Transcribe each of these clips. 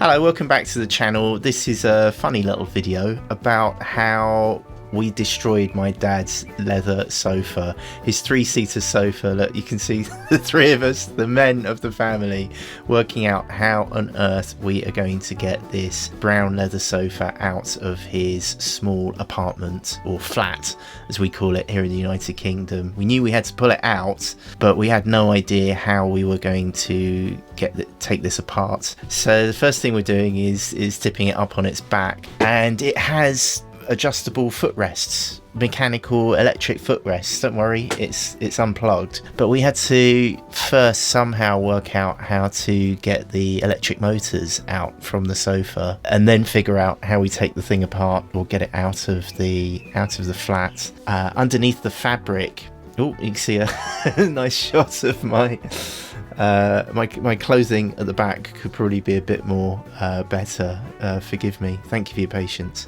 Hello, welcome back to the channel. This is a funny little video about how we destroyed my dad's leather sofa, his three-seater sofa. Look, you can see the three of us, the men of the family, working out how on earth we are going to get this brown leather sofa out of his small apartment, or flat as we call it here in the United Kingdom. We knew we had to pull it out, but we had no idea how we were going to take this apart. So the first thing we're doing is tipping it up on its back, and it has adjustable footrests, mechanical electric footrests. Don't worry, it's unplugged, but we had to first somehow work out how to get the electric motors out from the sofa, and then figure out how we take the thing apart or get it out of the flat. Underneath the fabric, oh, you can see a nice shot of my clothing at the back. Could probably be a bit more better. Forgive me. Thank you for your patience.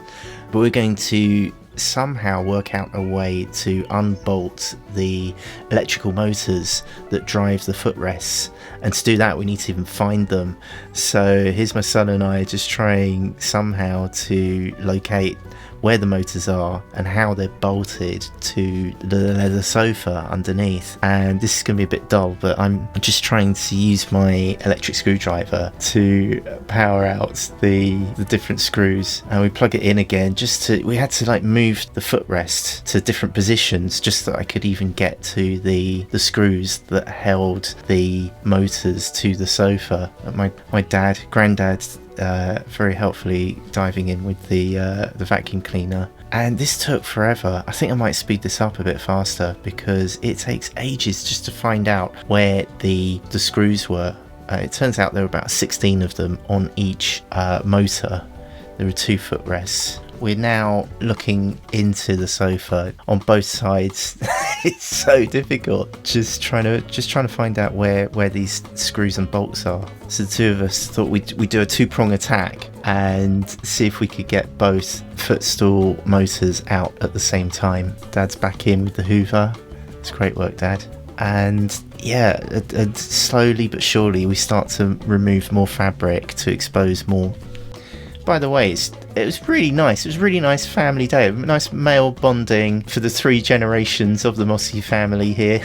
But we're going to somehow work out a way to unbolt the electrical motors that drive the footrests, and to do that we need to even find them. So here's my son and I just trying somehow to locate where the motors are and how they're bolted to the leather sofa underneath. And this is going to be a bit dull, but I'm just trying to use my electric screwdriver to power out the different screws, and we plug it in again. We had to like move the footrest to different positions just so that I could even get to the screws that held the motors to the sofa. My granddad very helpfully diving in with the vacuum cleaner, and this took forever. I think I might speed this up a bit faster because it takes ages just to find out where the screws were. It turns out there were about 16 of them on each motor. There were 2 footrests. We're now looking into the sofa on both sides. It's so difficult just trying to find out where these screws and bolts are. So the two of us thought we'd do a 2-prong attack and see if we could get both footstool motors out at the same time. Dad's back in with the Hoover. It's great work, Dad. And yeah, slowly but surely we start to remove more fabric to expose more. By the way, it was really nice. It was a really nice family day. A nice male bonding for the 3 generations of the Mossy family here.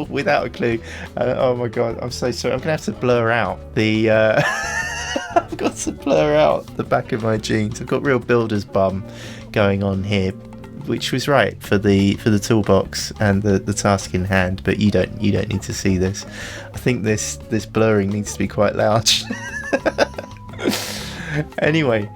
Without a clue. Oh my god, I'm so sorry. I'm going to have to blur out the... I've got to blur out the back of my jeans. I've got real builder's bum going on here, which was right for the toolbox and the task in hand, but you don't need to see this. I think this blurring needs to be quite loud. Anyway,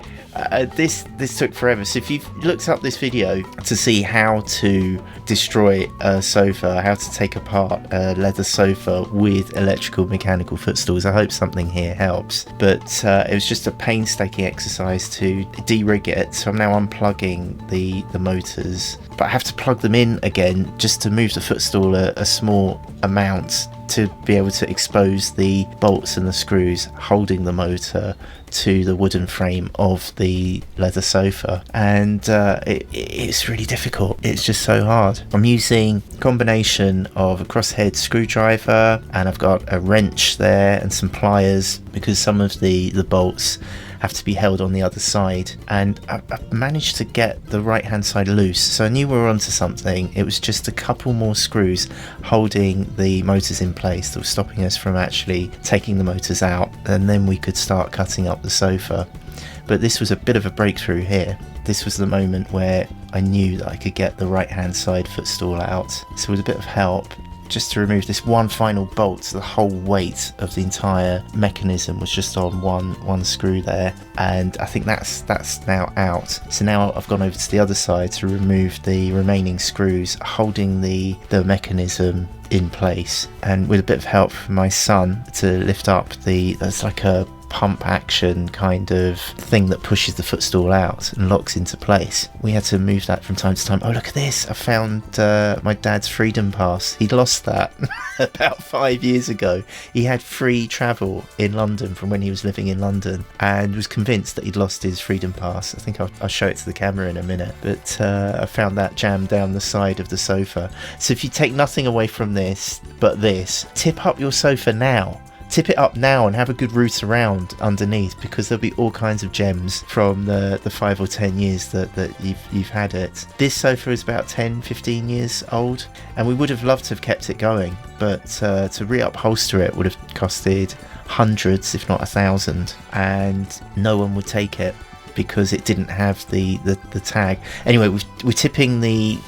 this took forever. So if you've looked up this video to see how to destroy a sofa, how to take apart a leather sofa with electrical mechanical footstools, I hope something here helps. But it was just a painstaking exercise to de-rig it. So I'm now unplugging the motors, but I have to plug them in again just to move the footstool a small amount to be able to expose the bolts and the screws holding the motor to the wooden frame of the leather sofa. And it's really difficult. It's just so hard. I'm using a combination of a crosshead screwdriver, and I've got a wrench there and some pliers because some of the bolts have to be held on the other side, and I've managed to get the right hand side loose, so I knew we were onto something. It was just a couple more screws holding the motors in place that were stopping us from actually taking the motors out, and then we could start cutting up the sofa. But this was a bit of a breakthrough here. This was the moment where I knew that I could get the right hand side footstool out. So with a bit of help, just to remove this one final bolt, so the whole weight of the entire mechanism was just on one screw there, and I think that's now out. So now I've gone over to the other side to remove the remaining screws holding the mechanism in place, and with a bit of help from my son to lift up there's like a pump action kind of thing that pushes the footstool out and locks into place. We had to move that from time to time. Oh, look at this. I found my dad's freedom pass. He'd lost that about 5 years ago. He had free travel in London from when he was living in London, and was convinced that he'd lost his freedom pass. I think I'll show it to the camera in a minute, but I found that jammed down the side of the sofa. So if you take nothing away from this but this, tip up your sofa now. tip it up now and have a good root around underneath, because there'll be all kinds of gems from the 5 or 10 years that you've had it. This sofa is about 10-15 years old, and we would have loved to have kept it going, but to re-upholster it would have costed hundreds, if not 1,000, and no one would take it because it didn't have the tag. Anyway, we're tipping the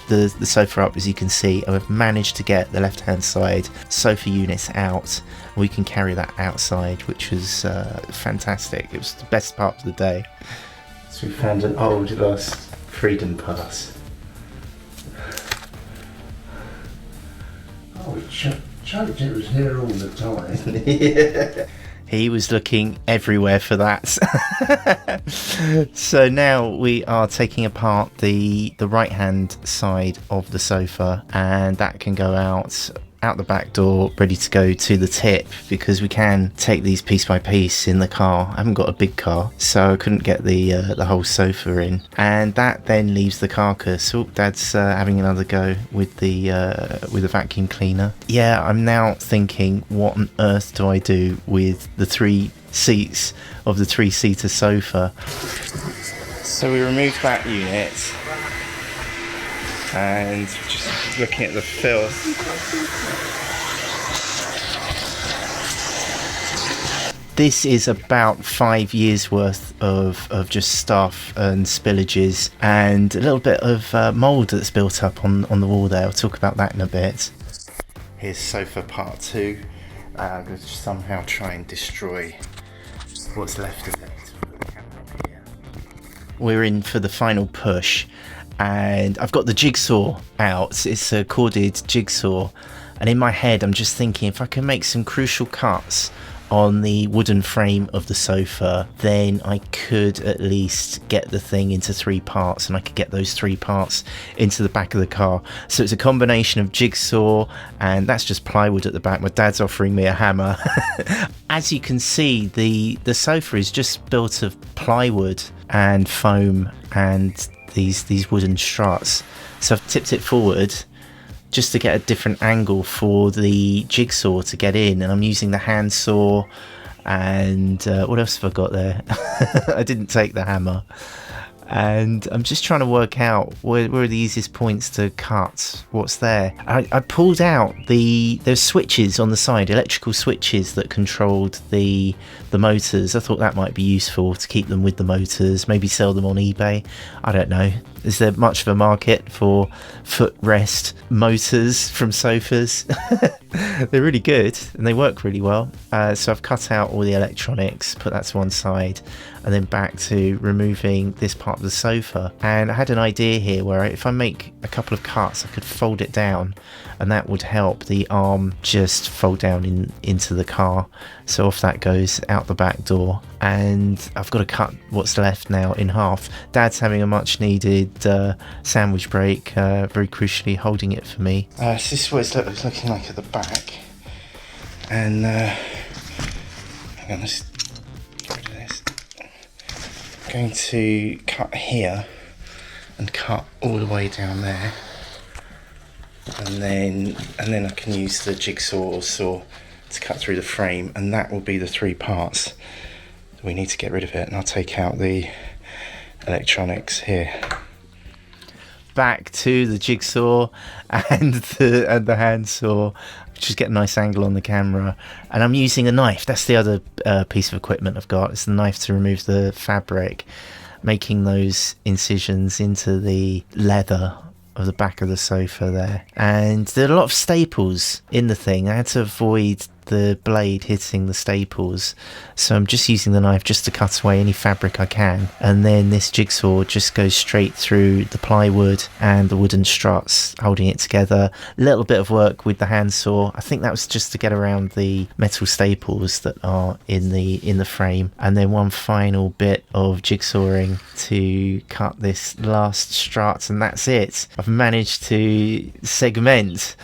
sofa up, as you can see, and we've managed to get the left hand side sofa units out. We can carry that outside, which was fantastic. It was the best part of the day. So we found an old lost freedom pass. Oh, it chucked it was here all the time. Yeah. He was looking everywhere for that. So now we are taking apart the right hand side of the sofa, and that can go out the back door, ready to go to the tip, because we can take these piece by piece in the car. I haven't got a big car, so I couldn't get the whole sofa in, and that then leaves the carcass. Oh, Dad's having another go with the vacuum cleaner. Yeah, I'm now thinking, what on earth do I do with the 3 seats of the 3-seater sofa? So we removed that unit, and just looking at the filth. This is about 5 years worth of just stuff and spillages, and a little bit of mould that's built up on the wall there. I'll talk about that in a bit. Here's sofa part 2. I'm going to somehow try and destroy what's left of it. We're in for the final push, and I've got the jigsaw out. It's a corded jigsaw, and in my head I'm just thinking, if I can make some crucial cuts on the wooden frame of the sofa, then I could at least get the thing into 3 parts, and I could get those 3 parts into the back of the car. So it's a combination of jigsaw, and that's just plywood at the back. My dad's offering me a hammer. As you can see, the sofa is just built of plywood and foam and these wooden struts. So I've tipped it forward just to get a different angle for the jigsaw to get in, and I'm using the handsaw, and what else have I got there? I didn't take the hammer, and I'm just trying to work out where are the easiest points to cut, what's there. I pulled out there's switches on the side, electrical switches that controlled the motors. I thought that might be useful to keep them with the motors, maybe sell them on eBay. I don't know. Is there much of a market for footrest motors from sofas? They're really good and they work really well. So I've cut out all the electronics, put that to one side, and then back to removing this part of the sofa. And I had an idea here where if I make a couple of cuts, I could fold it down, and that would help the arm just fold down into the car. So off that goes out the back door, and I've got to cut what's left now in half. Dad's having a much needed sandwich break, very crucially holding it for me. So this is what it's looking like at the back, and hang on, let's get rid of this. I'm going to cut here and cut all the way down there, and then I can use the jigsaw or saw to cut through the frame, and that will be the 3 parts. We need to get rid of it, and I'll take out the electronics here. Back to the jigsaw and the handsaw. Just get a nice angle on the camera, and I'm using a knife. That's the other piece of equipment I've got. It's the knife to remove the fabric, making those incisions into the leather of the back of the sofa there. And there are a lot of staples in the thing. I had to avoid the blade hitting the staples, so I'm just using the knife just to cut away any fabric I can, and then this jigsaw just goes straight through the plywood and the wooden struts, holding it together. A little bit of work with the handsaw. I think that was just to get around the metal staples that are in the frame, and then one final bit of jigsawing to cut this last strut, and that's it. I've managed to segment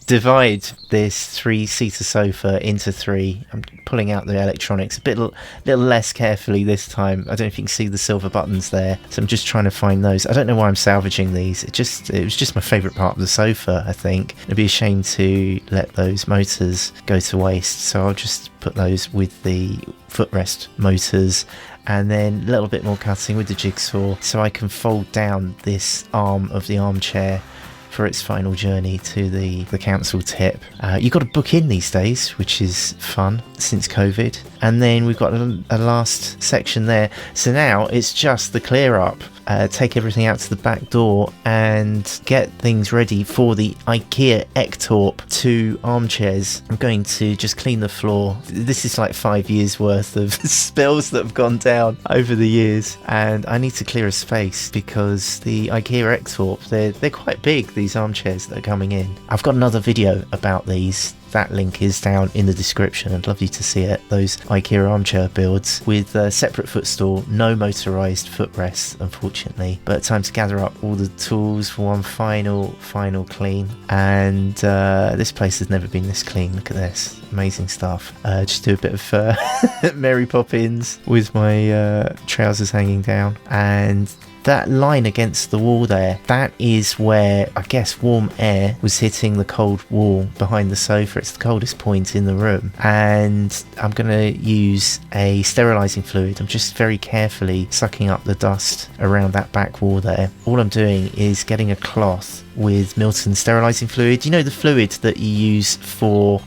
divide this 3-seater sofa into 3. I'm pulling out the electronics a little less carefully this time. I don't know if you can see the silver buttons there, so I'm just trying to find those. I don't know why I'm salvaging these. It was just my favourite part of the sofa, I think. It'd be a shame to let those motors go to waste, so I'll just put those with the footrest motors, and then a little bit more cutting with the jigsaw so I can fold down this arm of the armchair for its final journey to the council tip. You've got to book in these days, which is fun since COVID. And then we've got a last section there. So now it's just the clear up. Take everything out to the back door and get things ready for the IKEA Ektorp 2 armchairs. I'm going to just clean the floor. This is like 5 years worth of spills that have gone down over the years, and I need to clear a space because the IKEA Ektorp, they're quite big, these armchairs that are coming in. I've got another video about these. That link is down in the description. I'd love you to see it. Those IKEA armchair builds with a separate footstool, no motorized footrests, unfortunately. But time to gather up all the tools for one final clean. And this place has never been this clean. Look at this, amazing stuff. Just do a bit of Mary Poppins with my trousers hanging down, and that line against the wall there, that is where I guess warm air was hitting the cold wall behind the sofa. It's the coldest point in the room, and I'm going to use a sterilising fluid. I'm just very carefully sucking up the dust around that back wall there. All I'm doing is getting a cloth with Milton sterilising fluid. You know, the fluid that you use for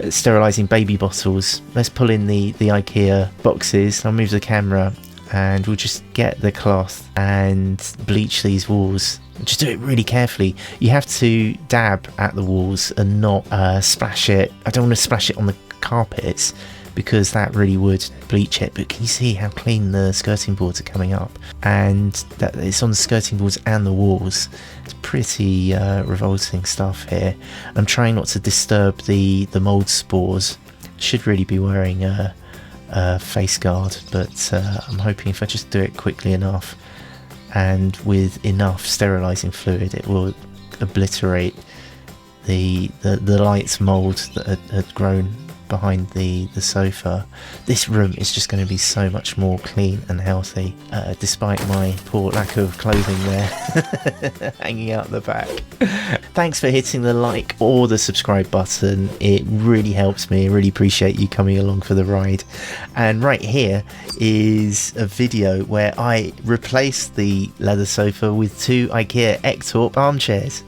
sterilising baby bottles. Let's pull in the IKEA boxes. I'll move the camera, and we'll just get the cloth and bleach these walls. Just do it really carefully. You have to dab at the walls and not splash it. I don't want to splash it on the carpets because that really would bleach it. But can you see how clean the skirting boards are coming up? And that it's on the skirting boards and the walls. It's pretty revolting stuff here. I'm trying not to disturb the mould spores. Should really be wearing a face guard, but I'm hoping if I just do it quickly enough and with enough sterilising fluid, it will obliterate the light mould that had grown behind the sofa. This room is just going to be so much more clean and healthy, despite my poor lack of clothing there hanging out the back. Thanks for hitting the like or the subscribe button. It really helps me. I really appreciate you coming along for the ride. And right here is a video where I replaced the leather sofa with 2 IKEA Ektorp armchairs.